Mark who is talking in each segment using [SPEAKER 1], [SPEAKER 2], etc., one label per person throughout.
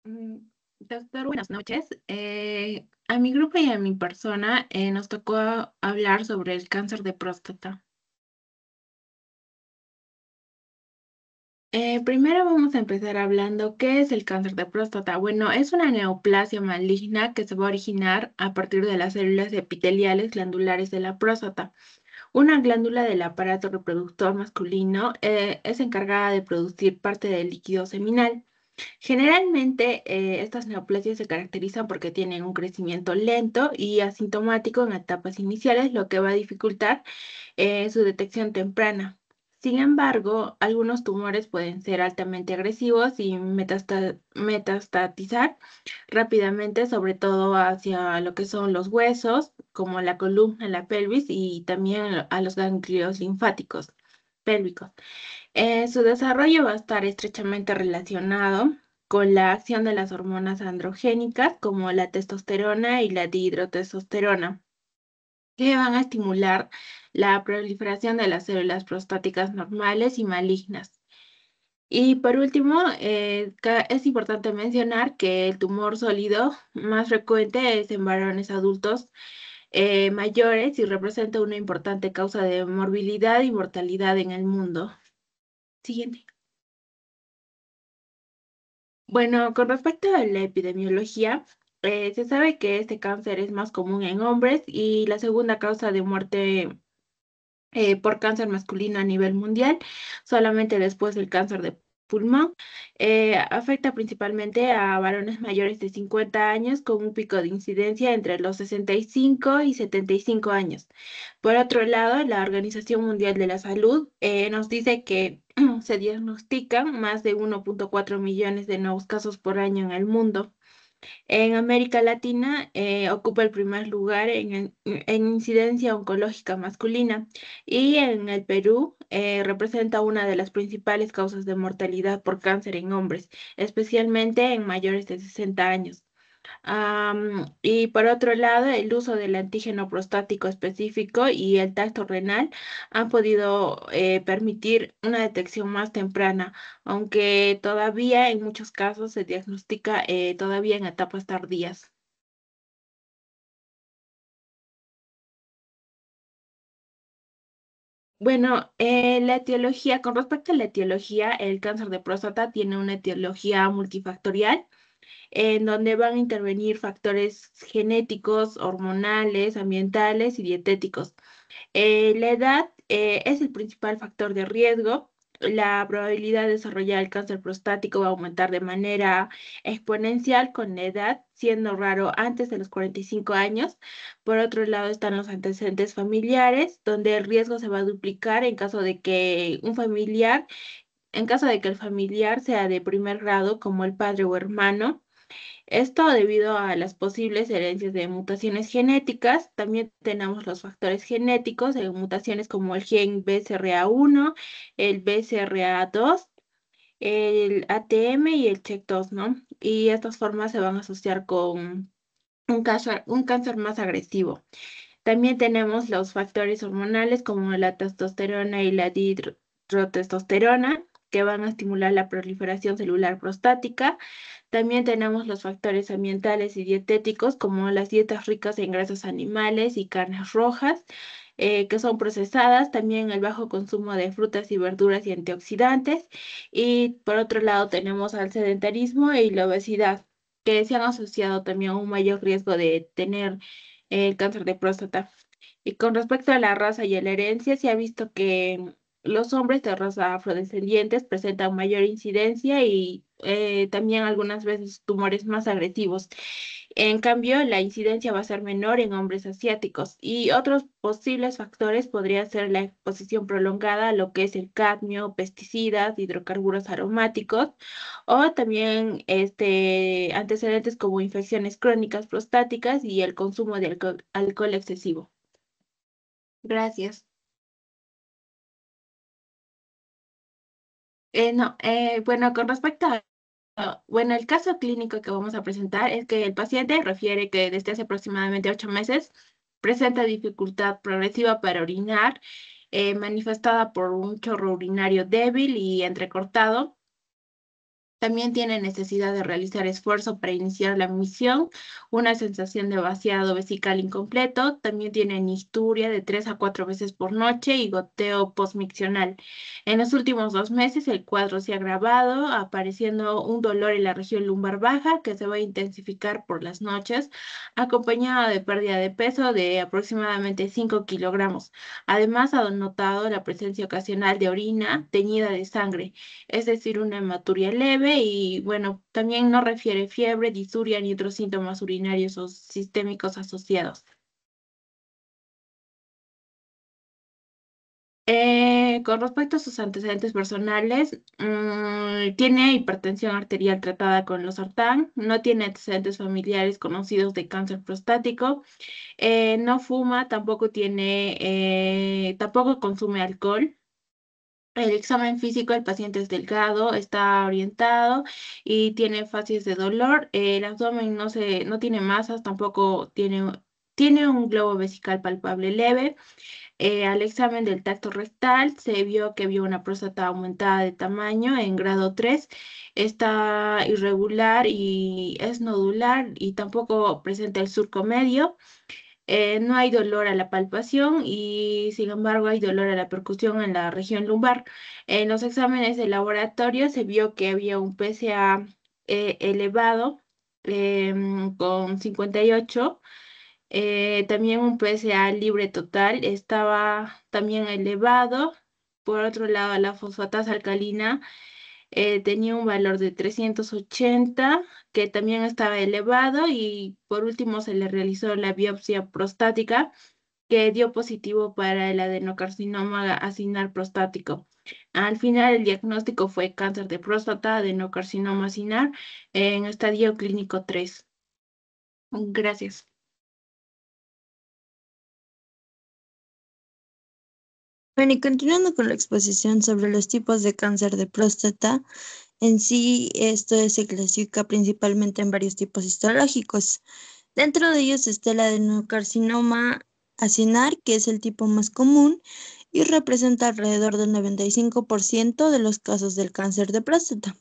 [SPEAKER 1] Mm, Doctor, buenas noches. A mi grupo y a mi persona nos tocó hablar sobre el cáncer de próstata. Primero vamos a empezar hablando qué es el cáncer de próstata. Bueno, es una neoplasia maligna que se va a originar a partir de las células epiteliales glandulares de la próstata. Una glándula del aparato reproductor masculino es encargada de producir parte del líquido seminal. Generalmente, estas neoplasias se caracterizan porque tienen un crecimiento lento y asintomático en etapas iniciales, lo que va a dificultar su detección temprana. Sin embargo, algunos tumores pueden ser altamente agresivos y metastatizar rápidamente, sobre todo hacia lo que son los huesos, como la columna, la pelvis y también a los ganglios linfáticos pélvicos. Su desarrollo va a estar estrechamente relacionado con la acción de las hormonas androgénicas como la testosterona y la dihidrotestosterona, que van a estimular la proliferación de las células prostáticas normales y malignas. Y por último, es importante mencionar que el tumor sólido más frecuente es en varones adultos mayores y representa una importante causa de morbilidad y mortalidad en el mundo. Siguiente. Bueno, con respecto a la epidemiología, se sabe que este cáncer es más común en hombres y la segunda causa de muerte por cáncer masculino a nivel mundial, solamente después del cáncer de pulmón. Afecta principalmente a varones mayores de 50 años con un pico de incidencia entre los 65 y 75 años. Por otro lado, la Organización Mundial de la Salud nos dice que se diagnostican más de 1,4 millones de nuevos casos por año en el mundo. En América Latina ocupa el primer lugar en incidencia oncológica masculina y en el Perú representa una de las principales causas de mortalidad por cáncer en hombres, especialmente en mayores de 60 años. Y por otro lado, el uso del antígeno prostático específico y el tacto renal han podido permitir una detección más temprana, aunque todavía en muchos casos se diagnostica todavía en etapas tardías. Bueno, la etiología, con respecto a la etiología, el cáncer de próstata tiene una etiología multifactorial en donde van a intervenir factores genéticos, hormonales, ambientales y dietéticos. La edad es el principal factor de riesgo. La probabilidad de desarrollar el cáncer prostático va a aumentar de manera exponencial con la edad, siendo raro antes de los 45 años. Por otro lado están los antecedentes familiares, donde el riesgo se va a duplicar en caso de que el familiar sea de primer grado, como el padre o hermano. Esto debido a las posibles herencias de mutaciones genéticas. También tenemos los factores genéticos de mutaciones como el gen BCRA1, el BCRA2, el ATM y el CHEK2, ¿no? Y estas formas se van a asociar con un cáncer más agresivo. También tenemos los factores hormonales como la testosterona y la dihidrotestosterona, que van a estimular la proliferación celular prostática. También tenemos los factores ambientales y dietéticos, como las dietas ricas en grasas animales y carnes rojas, que son procesadas, también el bajo consumo de frutas y verduras y antioxidantes. Y por otro lado tenemos al sedentarismo y la obesidad, que se han asociado también a un mayor riesgo de tener el cáncer de próstata. Y con respecto a la raza y a la herencia, se ha visto que los hombres de raza afrodescendientes presentan mayor incidencia y también algunas veces tumores más agresivos. En cambio, la incidencia va a ser menor en hombres asiáticos y otros posibles factores podrían ser la exposición prolongada a lo que es el cadmio, pesticidas, hidrocarburos aromáticos o también antecedentes como infecciones crónicas prostáticas y el consumo de alcohol excesivo. Gracias. No, bueno, con respecto bueno, el caso clínico que vamos a presentar es que el paciente refiere que desde hace aproximadamente 8 meses presenta dificultad progresiva para orinar, manifestada por un chorro urinario débil y entrecortado. También tiene necesidad de realizar esfuerzo para iniciar la misión, una sensación de vaciado vesical incompleto. También tiene nicturia de 3 a 4 veces por noche y goteo postmiccional. En los últimos 2 meses el cuadro se ha agravado, apareciendo un dolor en la región lumbar baja que se va a intensificar por las noches, acompañado de pérdida de peso de aproximadamente 5 kilogramos. Además, ha notado la presencia ocasional de orina teñida de sangre, es decir, una hematuria leve y, bueno, también no refiere fiebre, disuria ni otros síntomas urinarios o sistémicos asociados. Con respecto a sus antecedentes personales, tiene hipertensión arterial tratada con losartán, no tiene antecedentes familiares conocidos de cáncer prostático, no fuma, tampoco consume alcohol. El examen físico, el paciente es delgado, está orientado y tiene facies de dolor. El abdomen no tiene masas, tampoco tiene un globo vesical palpable leve. Al examen del tacto rectal se vio que vio una próstata aumentada de tamaño en grado 3. Está irregular y es nodular y tampoco presenta el surco medio. No hay dolor a la palpación y sin embargo hay dolor a la percusión en la región lumbar. En los exámenes de laboratorio se vio que había un PSA elevado con 58. También un PSA libre total estaba también elevado. Por otro lado, la fosfatasa alcalina tenía un valor de 380, que también estaba elevado, y por último se le realizó la biopsia prostática, que dio positivo para el adenocarcinoma acinar prostático. Al final, el diagnóstico fue cáncer de próstata, adenocarcinoma acinar, en estadio clínico 3. Gracias.
[SPEAKER 2] Bueno, y continuando con la exposición sobre los tipos de cáncer de próstata, en sí esto se clasifica principalmente en varios tipos histológicos. Dentro de ellos está el adenocarcinoma acinar, que es el tipo más común y representa alrededor del 95% de los casos del cáncer de próstata.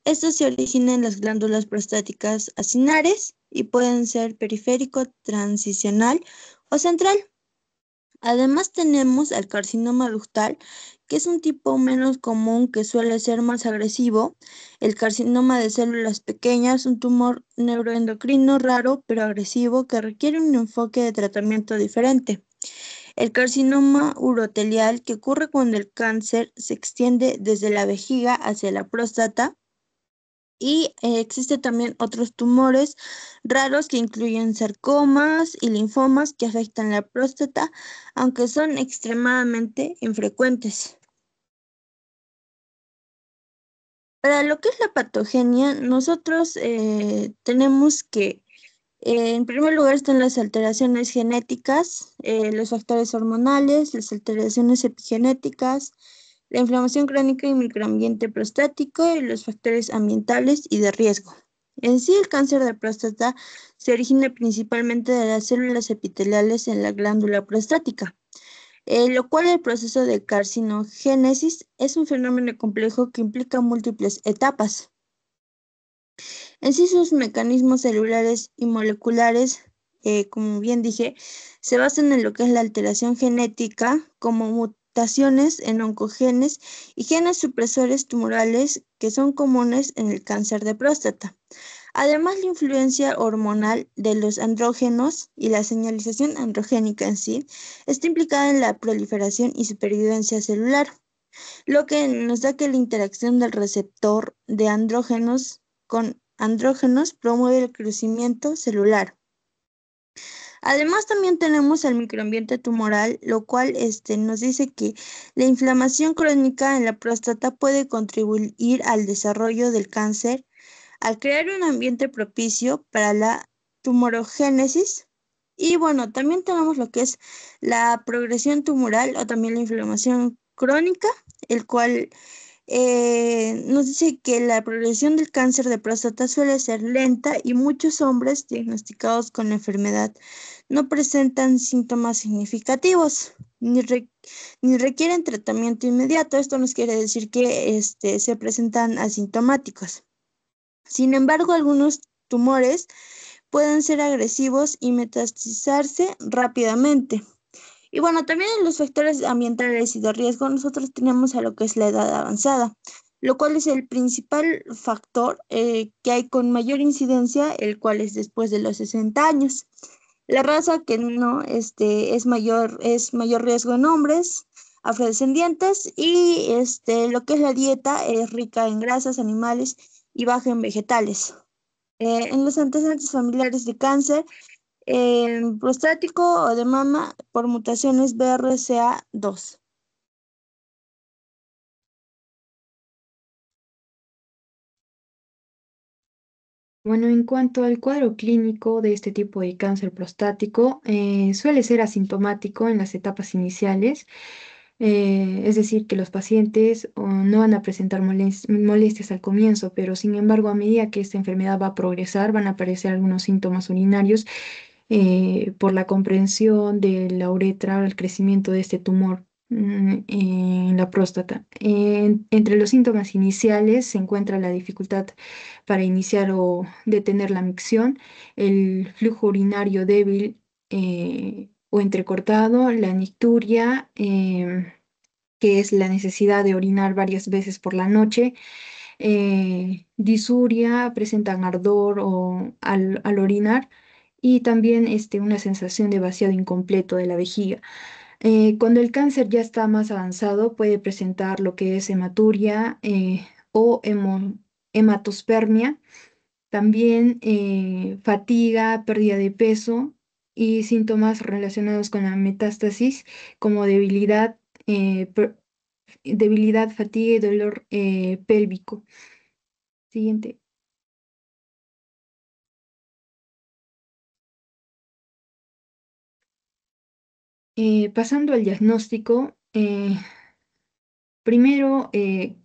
[SPEAKER 2] Estos se originan en las glándulas prostáticas acinares y pueden ser periférico, transicional o central. Además tenemos al carcinoma ductal, que es un tipo menos común que suele ser más agresivo. El carcinoma de células pequeñas, un tumor neuroendocrino raro pero agresivo que requiere un enfoque de tratamiento diferente. El carcinoma urotelial, que ocurre cuando el cáncer se extiende desde la vejiga hacia la próstata. Y existen también otros tumores raros que incluyen sarcomas y linfomas que afectan la próstata, aunque son extremadamente infrecuentes. Para lo que es la patogenia, nosotros tenemos que, en primer lugar, están las alteraciones genéticas, los factores hormonales, las alteraciones epigenéticas, la inflamación crónica y microambiente prostático y los factores ambientales y de riesgo. En sí, el cáncer de próstata se origina principalmente de las células epiteliales en la glándula prostática, lo cual el proceso de carcinogénesis es un fenómeno complejo que implica múltiples etapas. En sí, sus mecanismos celulares y moleculares, como bien dije, se basan en lo que es la alteración genética, como mutaciones en oncogenes y genes supresores tumorales que son comunes en el cáncer de próstata. Además, la influencia hormonal de los andrógenos y la señalización androgénica en sí está implicada en la proliferación y supervivencia celular, lo que nos da que la interacción del receptor de andrógenos con andrógenos promueve el crecimiento celular. Además, también tenemos el microambiente tumoral, lo cual nos dice que la inflamación crónica en la próstata puede contribuir al desarrollo del cáncer al crear un ambiente propicio para la tumorogénesis. Y bueno, también tenemos lo que es la progresión tumoral o también la inflamación crónica, el cual nos dice que la progresión del cáncer de próstata suele ser lenta y muchos hombres diagnosticados con la enfermedad no presentan síntomas significativos ni requieren tratamiento inmediato. Esto nos quiere decir que se presentan asintomáticos. Sin embargo, algunos tumores pueden ser agresivos y metastizarse rápidamente. Y bueno, también en los factores ambientales y de riesgo, nosotros tenemos a lo que es la edad avanzada, lo cual es el principal factor que hay con mayor incidencia, el cual es después de los 60 años. La raza que no es mayor riesgo en hombres, afrodescendientes y lo que es la dieta es rica en grasas animales y baja en vegetales. En los antecedentes familiares de cáncer, prostático o de mama por mutaciones BRCA2.
[SPEAKER 3] Bueno, en cuanto al cuadro clínico de este tipo de cáncer prostático, suele ser asintomático en las etapas iniciales, es decir, que los pacientes no van a presentar molestias al comienzo, pero sin embargo, a medida que esta enfermedad va a progresar, van a aparecer algunos síntomas urinarios por la comprensión de la uretra, el crecimiento de este tumor en la próstata. Entre los síntomas iniciales se encuentra la dificultad para iniciar o detener la micción, el flujo urinario débil o entrecortado, la nicturia, que es la necesidad de orinar varias veces por la noche, disuria, presentan ardor al orinar y también una sensación de vaciado incompleto de la vejiga. Cuando el cáncer ya está más avanzado, puede presentar lo que es hematuria o hematospermia, también fatiga, pérdida de peso y síntomas relacionados con la metástasis como debilidad, fatiga y dolor pélvico. Siguiente. Pasando al diagnóstico, primero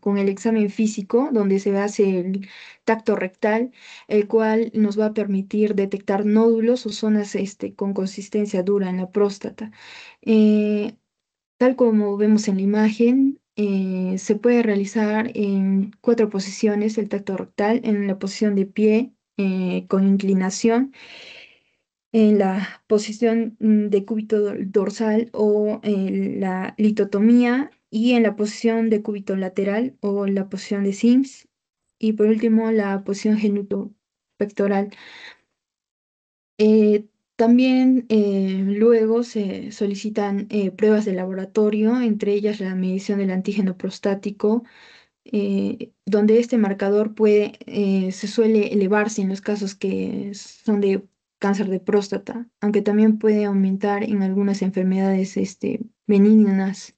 [SPEAKER 3] con el examen físico, donde se hace el tacto rectal, el cual nos va a permitir detectar nódulos o zonas con consistencia dura en la próstata. Eh, Tal como vemos en la imagen, se puede realizar en 4 posiciones el tacto rectal, en la posición de pie con inclinación, en la posición de cúbito dorsal o en la litotomía y en la posición de cúbito lateral o la posición de Sims y por último la posición genutopectoral. Eh, También luego se solicitan pruebas de laboratorio, entre ellas la medición del antígeno prostático, donde este marcador se suele elevarse en los casos que son de cáncer de próstata, aunque también puede aumentar en algunas enfermedades benignas,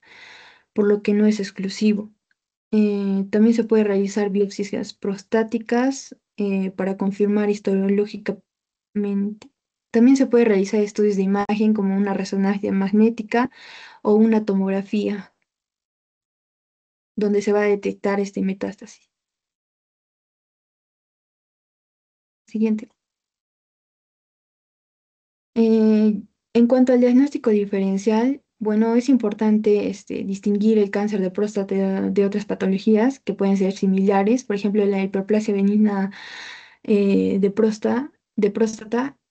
[SPEAKER 3] por lo que no es exclusivo. También se puede realizar biopsias prostáticas para confirmar histológicamente. También se puede realizar estudios de imagen como una resonancia magnética o una tomografía, donde se va a detectar este metástasis. Siguiente. Eh, en cuanto al diagnóstico diferencial, bueno, es importante distinguir el cáncer de próstata de otras patologías que pueden ser similares, por ejemplo, la hiperplasia benigna de próstata,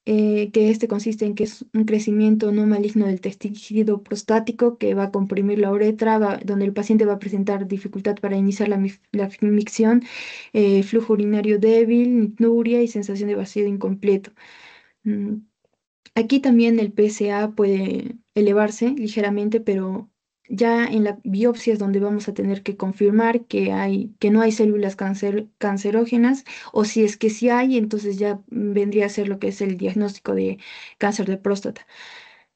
[SPEAKER 3] que consiste en que es un crecimiento no maligno del tejido prostático que va a comprimir la uretra, donde el paciente va a presentar dificultad para iniciar la micción, flujo urinario débil, nicturia y sensación de vacío incompleto. Mm, Aquí también el PSA puede elevarse ligeramente, pero ya en la biopsia es donde vamos a tener que confirmar que no hay células cancerógenas, o si es que sí hay, entonces ya vendría a ser lo que es el diagnóstico de cáncer de próstata.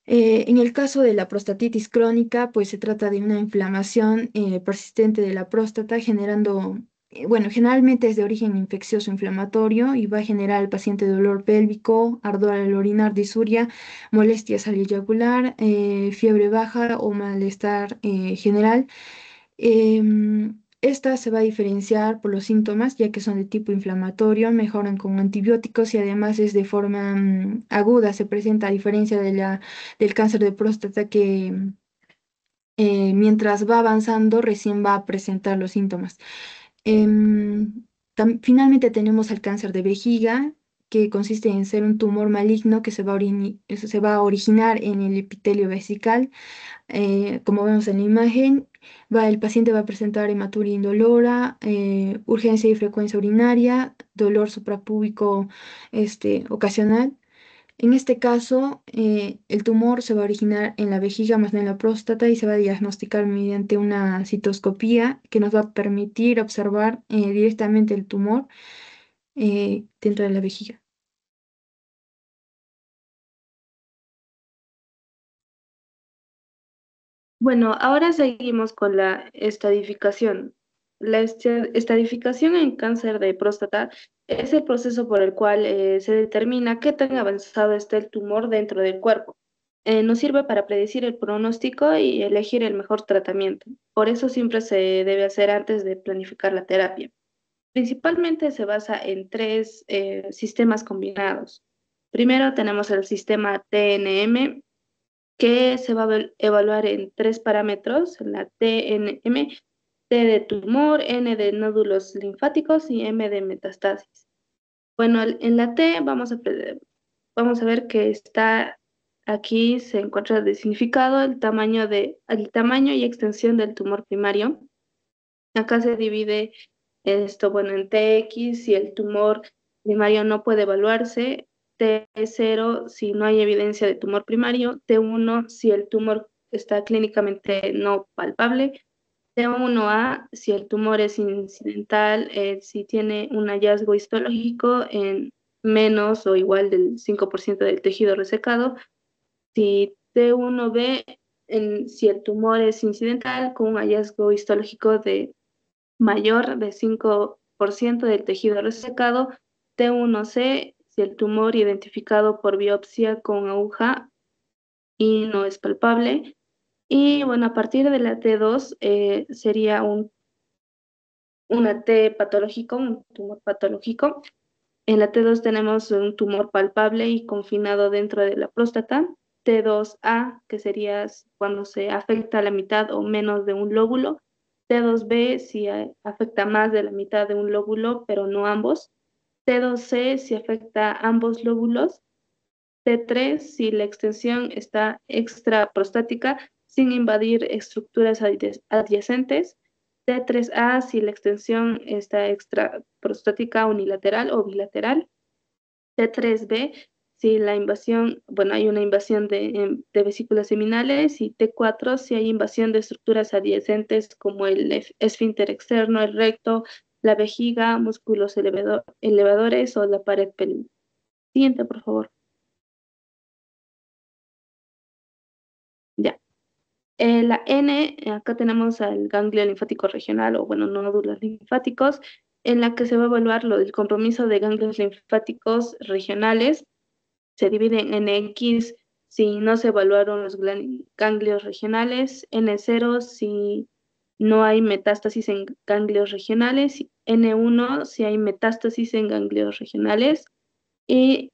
[SPEAKER 3] En el caso de la prostatitis crónica, pues se trata de una inflamación persistente de la próstata generando, bueno, generalmente es de origen infeccioso inflamatorio y va a generar al paciente dolor pélvico, ardor al orinar, disuria, molestias al eyacular, fiebre baja o malestar general. Esta se va a diferenciar por los síntomas, ya que son de tipo inflamatorio, mejoran con antibióticos y además es de forma aguda. Se presenta a diferencia del cáncer de próstata que mientras va avanzando recién va a presentar los síntomas. Em, Finalmente tenemos el cáncer de vejiga, que consiste en ser un tumor maligno que se va a originar en el epitelio vesical. Como vemos en la imagen, el paciente va a presentar hematuria indolora, urgencia y frecuencia urinaria, dolor suprapúbico ocasional. En este caso, el tumor se va a originar en la vejiga, más no en la próstata, y se va a diagnosticar mediante una citoscopía que nos va a permitir observar directamente el tumor dentro de la vejiga.
[SPEAKER 4] Bueno, ahora seguimos con la estadificación. La estadificación en cáncer de próstata es el proceso por el cual se determina qué tan avanzado está el tumor dentro del cuerpo. Nos sirve para predecir el pronóstico y elegir el mejor tratamiento. Por eso siempre se debe hacer antes de planificar la terapia. Principalmente se basa en tres sistemas combinados. Primero tenemos el sistema TNM, que se va a evaluar en tres parámetros: la TNM, T de tumor, N de nódulos linfáticos y M de metastasis. Bueno, en la T vamos a ver que está aquí, se encuentra de significado el tamaño y extensión del tumor primario. Acá se divide esto, bueno, en TX si el tumor primario no puede evaluarse, T0 si no hay evidencia de tumor primario, T1 si el tumor está clínicamente no palpable, T1A si el tumor es incidental, si tiene un hallazgo histológico en menos o igual del 5% del tejido resecado, si T1B si el tumor es incidental con un hallazgo histológico de mayor de 5% del tejido resecado, T1C si el tumor identificado por biopsia con aguja y no es palpable. Y bueno, a partir de la T2 sería una T patológico, un tumor patológico. En la T2 tenemos un tumor palpable y confinado dentro de la próstata. T2A, que sería cuando se afecta la mitad o menos de un lóbulo. T2B, si afecta más de la mitad de un lóbulo, pero no ambos. T2C, si afecta ambos lóbulos. T3, si la extensión está extraprostática sin invadir estructuras adyacentes. T3A, si la extensión está extraprostática unilateral o bilateral. T3B, si la invasión, bueno, hay una invasión de vesículas seminales. Y T4, si hay invasión de estructuras adyacentes como el esfínter externo, el recto, la vejiga, músculos elevadores o la pared pélvica. Siguiente, por favor. Ya. La N, acá tenemos al ganglio linfático regional o, bueno, nódulos linfáticos, en la que se va a evaluar lo del compromiso de ganglios linfáticos regionales. Se divide en X si no se evaluaron los ganglios regionales, N0 si no hay metástasis en ganglios regionales, N1 si hay metástasis en ganglios regionales. Y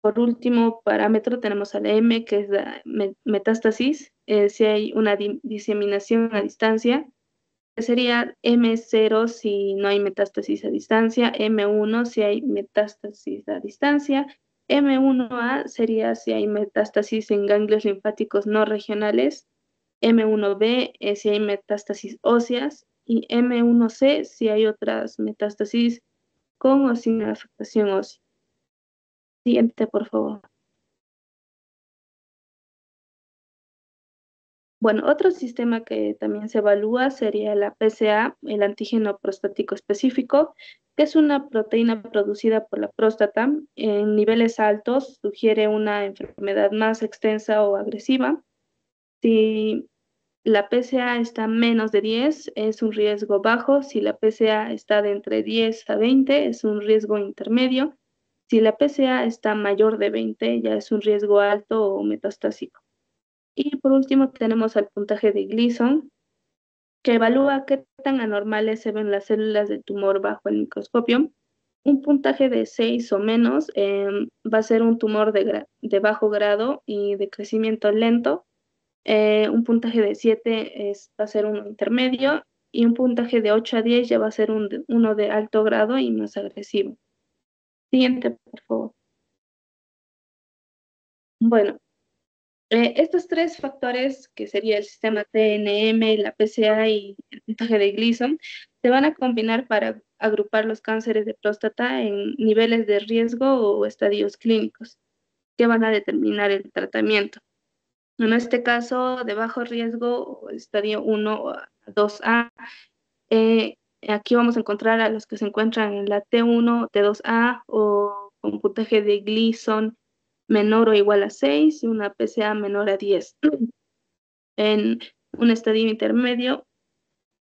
[SPEAKER 4] por último parámetro tenemos al M, que es la metástasis, si hay una diseminación a distancia, que sería M0 si no hay metástasis a distancia, M1 si hay metástasis a distancia, M1A sería si hay metástasis en ganglios linfáticos no regionales, M1B si hay metástasis óseas y M1C si hay otras metástasis con o sin afectación ósea. Siguiente, por favor. Bueno, otro sistema que también se evalúa sería la PSA, el antígeno prostático específico, que es una proteína producida por la próstata. En niveles altos sugiere una enfermedad más extensa o agresiva. Si la PSA está menos de 10, es un riesgo bajo. Si la PSA está de entre 10 a 20, es un riesgo intermedio. Si la PSA está mayor de 20, ya es un riesgo alto o metastásico. Y por último tenemos al puntaje de Gleason, que evalúa qué tan anormales se ven las células del tumor bajo el microscopio. Un puntaje de 6 o menos va a ser un tumor de bajo grado y de crecimiento lento. Un puntaje de 7 va a ser un intermedio y un puntaje de 8 a 10 ya va a ser uno de alto grado y más agresivo. Siguiente, por favor. Bueno, estos tres factores, que sería el sistema TNM, la PSA y el puntaje de Gleason, se van a combinar para agrupar los cánceres de próstata en niveles de riesgo o estadios clínicos que van a determinar el tratamiento. En este caso, de bajo riesgo, estadio 1 a 2A, aquí vamos a encontrar a los que se encuentran en la T1, T2A o con puntaje de Gleason menor o igual a 6 y una PSA menor a 10. En un estadio intermedio,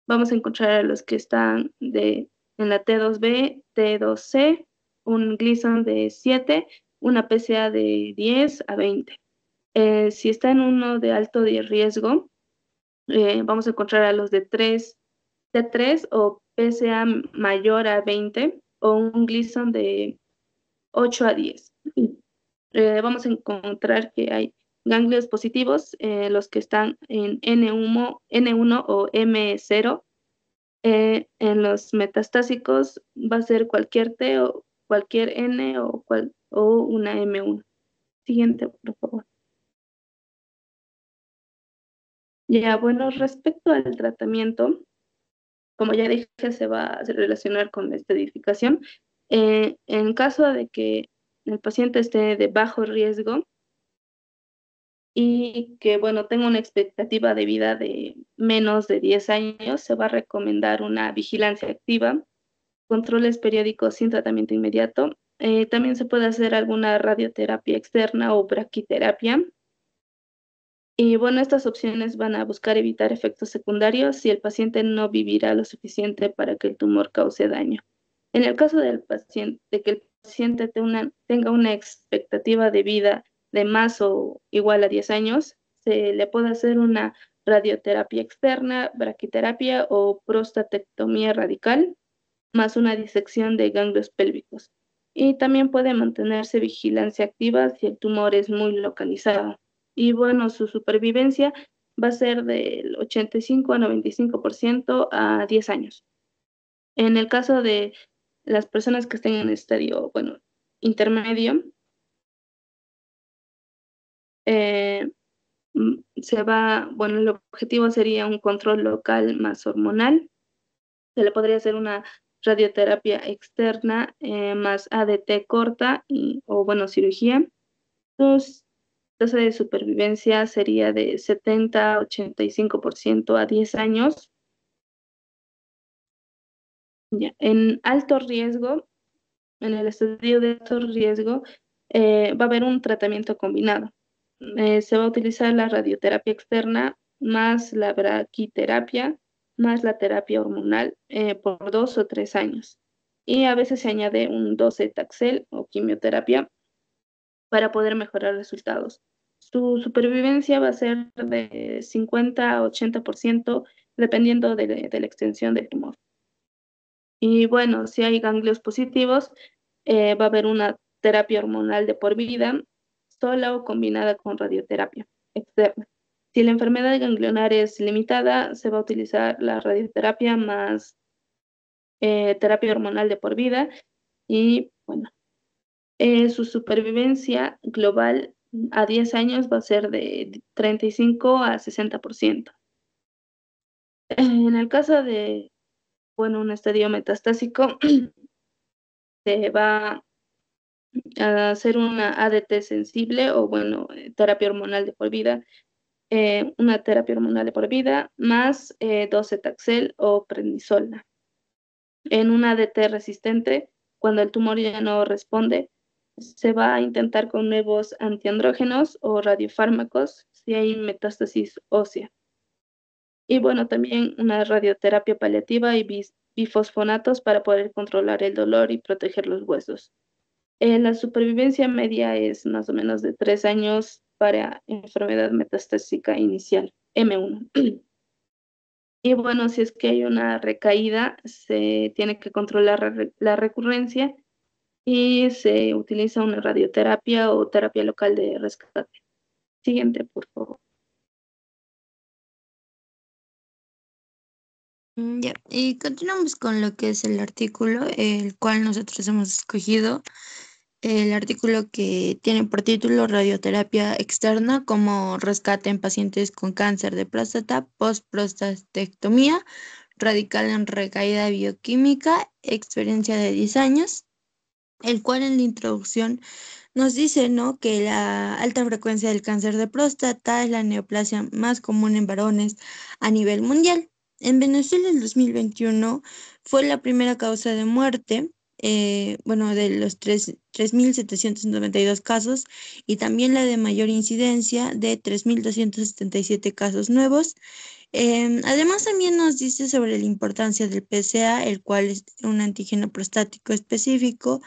[SPEAKER 4] vamos a encontrar a los que están en la T2B, T2C, un Gleason de 7, una PSA de 10 a 20. Si está en uno de alto de riesgo, vamos a encontrar a los de T3 o PSA mayor a 20 o un Gleason de 8 a 10. Vamos a encontrar que hay ganglios positivos, los que están en N1 o M0. En los metastásicos va a ser cualquier T o cualquier N o una M1. Siguiente, por favor. Ya, bueno, respecto al tratamiento, como ya dije, se va a relacionar con la estadificación. En caso de que el paciente esté de bajo riesgo y que, bueno, tenga una expectativa de vida de menos de 10 años, se va a recomendar una vigilancia activa, controles periódicos sin tratamiento inmediato. También se puede hacer alguna radioterapia externa o braquiterapia. Y bueno, estas opciones van a buscar evitar efectos secundarios si el paciente no vivirá lo suficiente para que el tumor cause daño. En el caso del paciente, de que el paciente tenga una expectativa de vida de más o igual a 10 años, se le puede hacer una radioterapia externa, braquiterapia o prostatectomía radical, más una disección de ganglios pélvicos. Y también puede mantenerse vigilancia activa si el tumor es muy localizado. Y bueno, su supervivencia va a ser del 85 a 95% a 10 años. En el caso de las personas que estén en estadio, bueno, intermedio, eh, bueno, el objetivo sería un control local más hormonal. Se le podría hacer una radioterapia externa más ADT corta o, bueno, cirugía. Su tasa de supervivencia sería de 70 a 85% a 10 años. Ya. En alto riesgo, en el estadio de alto riesgo, va a haber un tratamiento combinado. Se va a utilizar la radioterapia externa más la braquiterapia más la terapia hormonal por 2 o 3 años. Y a veces se añade un docetaxel o quimioterapia para poder mejorar resultados. Su supervivencia va a ser de 50 a 80% dependiendo de la extensión del tumor. Y bueno, si hay ganglios positivos, va a haber una terapia hormonal de por vida, sola o combinada con radioterapia externa. Si la enfermedad ganglionar es limitada, se va a utilizar la radioterapia más terapia hormonal de por vida. Y bueno, su supervivencia global a 10 años va a ser de 35 a 60%. En el caso de, bueno, un estadio metastásico, se va a hacer una ADT sensible o, bueno, terapia hormonal de por vida, una terapia hormonal de por vida, más docetaxel o prednisolona. En una ADT resistente, cuando el tumor ya no responde, se va a intentar con nuevos antiandrógenos o radiofármacos si hay metástasis ósea. Y bueno, también una radioterapia paliativa y bifosfonatos para poder controlar el dolor y proteger los huesos. La supervivencia media es más o menos de 3 años para enfermedad metastásica inicial, M1. Y bueno, si es que hay una recaída, se tiene que controlar la recurrencia y se utiliza una radioterapia o terapia local de rescate. Siguiente, por favor.
[SPEAKER 2] Ya, y continuamos con lo que es el artículo, el cual nosotros hemos escogido. El artículo que tiene por título Radioterapia externa como rescate en pacientes con cáncer de próstata, postprostatectomía, radical en recaída bioquímica, experiencia de 10 años, el cual en la introducción nos dice, ¿no?, que la alta frecuencia del cáncer de próstata es la neoplasia más común en varones a nivel mundial. En Venezuela, el 2021 fue la primera causa de muerte, bueno, de los 3.792 casos, y también la de mayor incidencia de 3.277 casos nuevos. Además, también nos dice sobre la importancia del PSA, el cual es un antígeno prostático específico,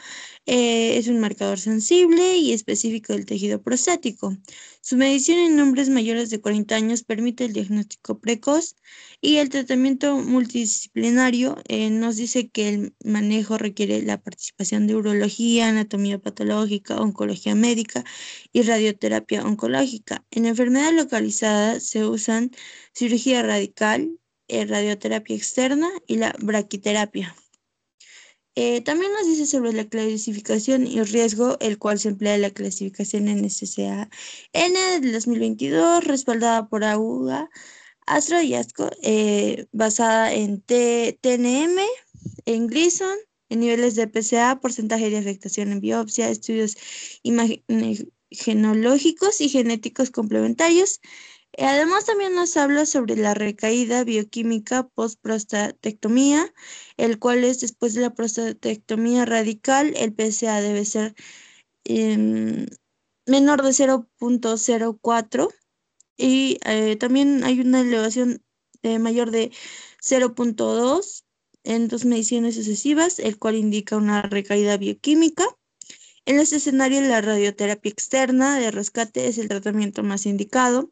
[SPEAKER 2] es un marcador sensible y específico del tejido prostático. Su medición en hombres mayores de 40 años permite el diagnóstico precoz y el tratamiento multidisciplinario. Nos dice que el manejo requiere la participación de urología, anatomía patológica, oncología médica y radioterapia oncológica. En enfermedad localizada se usan cirugía radical, radioterapia externa y la braquiterapia. También nos dice sobre la clasificación y riesgo, el cual se emplea en la clasificación NSCA-N del 2022, respaldada por AUGA, Astra y ASCO, basada en TNM, en Gleason, en niveles de PSA, porcentaje de afectación en biopsia, estudios imagenológicos y genéticos complementarios. Además, también nos habla sobre la recaída bioquímica post-prostatectomía, el cual es después de la prostatectomía radical, el PSA debe ser menor de 0.04 y también hay una elevación mayor de 0.2 en dos mediciones sucesivas, el cual indica una recaída bioquímica. En este escenario, la radioterapia externa de rescate es el tratamiento más indicado.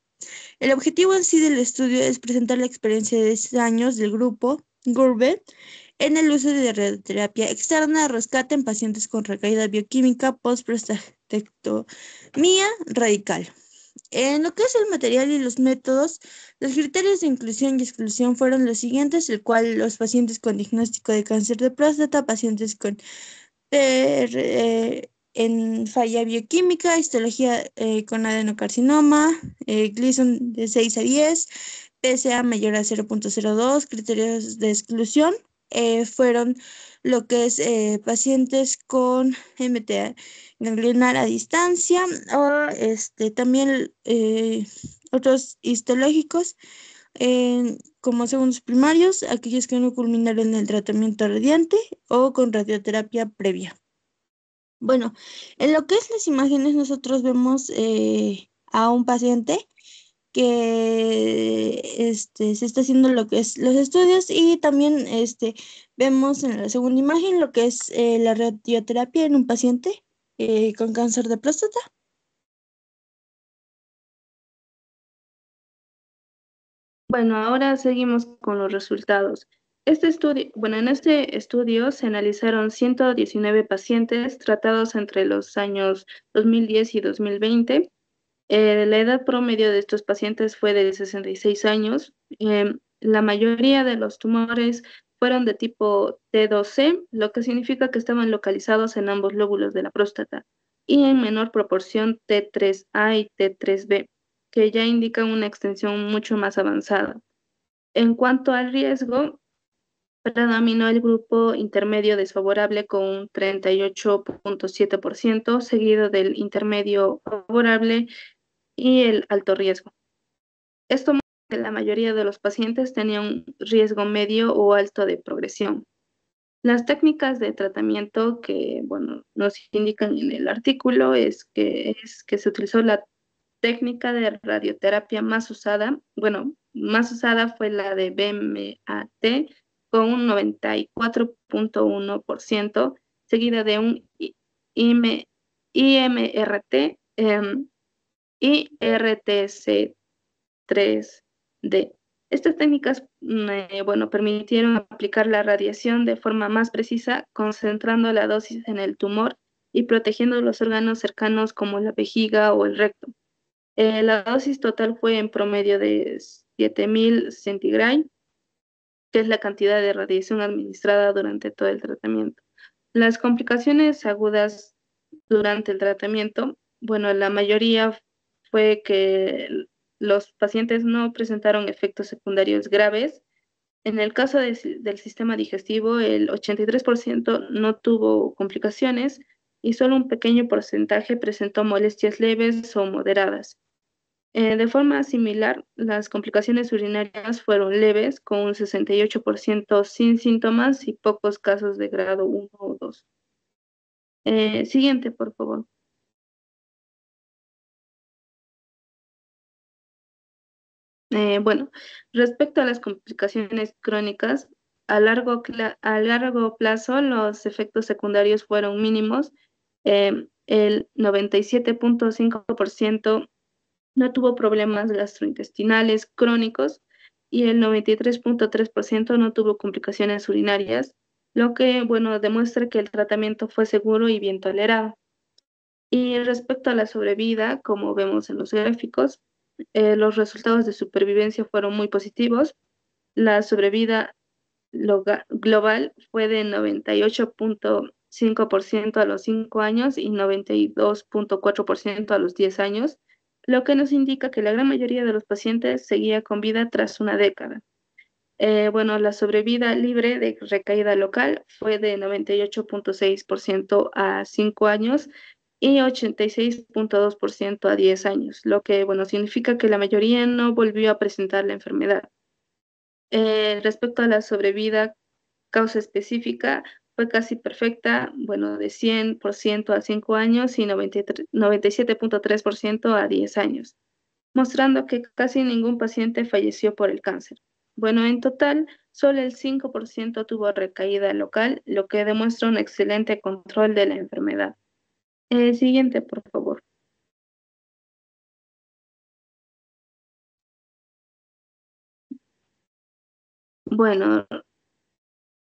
[SPEAKER 2] El objetivo en sí del estudio es presentar la experiencia de 10 años del grupo GURBE en el uso de radioterapia externa de rescate en pacientes con recaída bioquímica post-prostatectomía radical. En lo que es el material y los métodos, los criterios de inclusión y exclusión fueron los siguientes, el cual los pacientes con diagnóstico de cáncer de próstata, pacientes con en falla bioquímica, histología con adenocarcinoma, Gleason de 6 a 10, PSA mayor a 0.02, criterios de exclusión fueron lo que es pacientes con MTA ganglionar a distancia o también otros histológicos como segundos primarios, aquellos que no culminaron el tratamiento radiante o con radioterapia previa. Bueno, en lo que es las imágenes, nosotros vemos a un paciente que se está haciendo lo que es los estudios y también vemos en la segunda imagen lo que es la radioterapia en un paciente con cáncer de próstata.
[SPEAKER 4] Bueno, ahora seguimos con los resultados. En este estudio se analizaron 119 pacientes tratados entre los años 2010 y 2020. La edad promedio de estos pacientes fue de 66 años. La mayoría de los tumores fueron de tipo T2C, lo que significa que estaban localizados en ambos lóbulos de la próstata, y en menor proporción T3A y T3B, que ya indican una extensión mucho más avanzada. En cuanto al riesgo, predominó el grupo intermedio desfavorable con un 38.7%, seguido del intermedio favorable y el alto riesgo. Esto muestra que la mayoría de los pacientes tenían un riesgo medio o alto de progresión. Las técnicas de tratamiento que, bueno, nos indican en el artículo es que se utilizó la técnica de radioterapia más usada. Bueno, más usada fue la de BMAT con un 94.1%, seguida de un IMRT y RTC3D. Estas técnicas, bueno, permitieron aplicar la radiación de forma más precisa, concentrando la dosis en el tumor y protegiendo los órganos cercanos como la vejiga o el recto. La dosis total fue en promedio de 7.000 centigrade, que es la cantidad de radiación administrada durante todo el tratamiento. Las complicaciones agudas durante el tratamiento, bueno, la mayoría fue que los pacientes no presentaron efectos secundarios graves. En el caso del sistema digestivo, el 83% no tuvo complicaciones y solo un pequeño porcentaje presentó molestias leves o moderadas. De forma similar, las complicaciones urinarias fueron leves, con un 68% sin síntomas y pocos casos de grado 1 o 2. Siguiente, por favor. Bueno, respecto a las complicaciones crónicas, a largo plazo los efectos secundarios fueron mínimos. El 97.5% no tuvo problemas gastrointestinales crónicos y el 93.3% no tuvo complicaciones urinarias, lo que, bueno, demuestra que el tratamiento fue seguro y bien tolerado. Y respecto a la sobrevida, como vemos en los gráficos, los resultados de supervivencia fueron muy positivos. La sobrevida global fue de 98.5% a los 5 años y 92.4% a los 10 años, lo que nos indica que la gran mayoría de los pacientes seguía con vida tras una década. Bueno, la sobrevida libre de recaída local fue de 98.6% a 5 años y 86.2% a 10 años, lo que, bueno, significa que la mayoría no volvió a presentar la enfermedad. Respecto a la sobrevida causa específica, fue casi perfecta, bueno, de 100% a 5 años y 97.3% a 10 años, mostrando que casi ningún paciente falleció por el cáncer. Bueno, en total, solo el 5% tuvo recaída local, lo que demuestra un excelente control de la enfermedad. Siguiente, por favor. Bueno,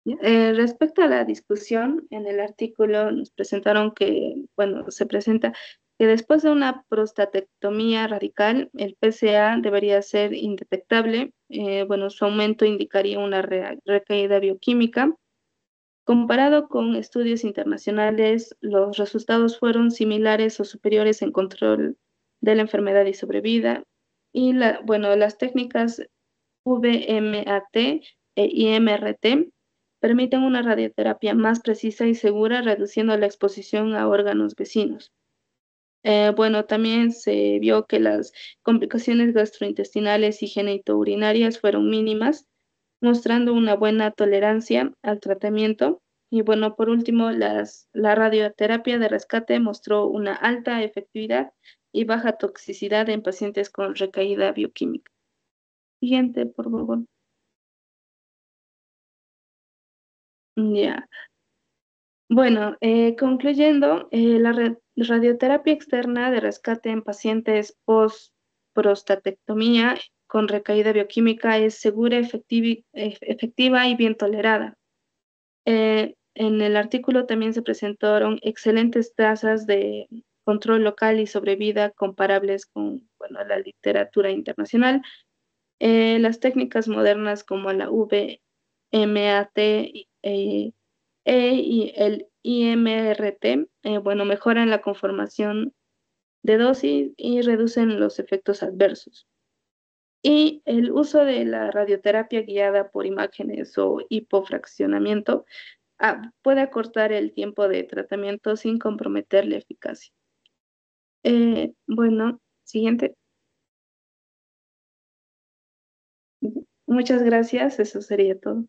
[SPEAKER 4] respecto a la discusión, en el artículo nos presentaron que, bueno, se presenta que después de una prostatectomía radical, el PSA debería ser indetectable. Bueno, su aumento indicaría una recaída bioquímica. Comparado con estudios internacionales, los resultados fueron similares o superiores en control de la enfermedad y sobrevida. Y bueno, las técnicas VMAT e IMRT permiten una radioterapia más precisa y segura, reduciendo la exposición a órganos vecinos. Bueno, también se vio que las complicaciones gastrointestinales y genitourinarias fueron mínimas, mostrando una buena tolerancia al tratamiento. Y bueno, por último, la radioterapia de rescate mostró una alta efectividad y baja toxicidad en pacientes con recaída bioquímica. Siguiente, por favor. Ya. Bueno, concluyendo, la radioterapia externa de rescate en pacientes post-prostatectomía con recaída bioquímica es segura, efectiva y bien tolerada. En el artículo también se presentaron excelentes tasas de control local y sobrevida comparables con, bueno, la literatura internacional. Las técnicas modernas como la VMAT y el IMRT, bueno, mejoran la conformación de dosis y reducen los efectos adversos. Y el uso de la radioterapia guiada por imágenes o hipofraccionamiento puede acortar el tiempo de tratamiento sin comprometer la eficacia. Bueno, siguiente. Muchas gracias, eso sería todo.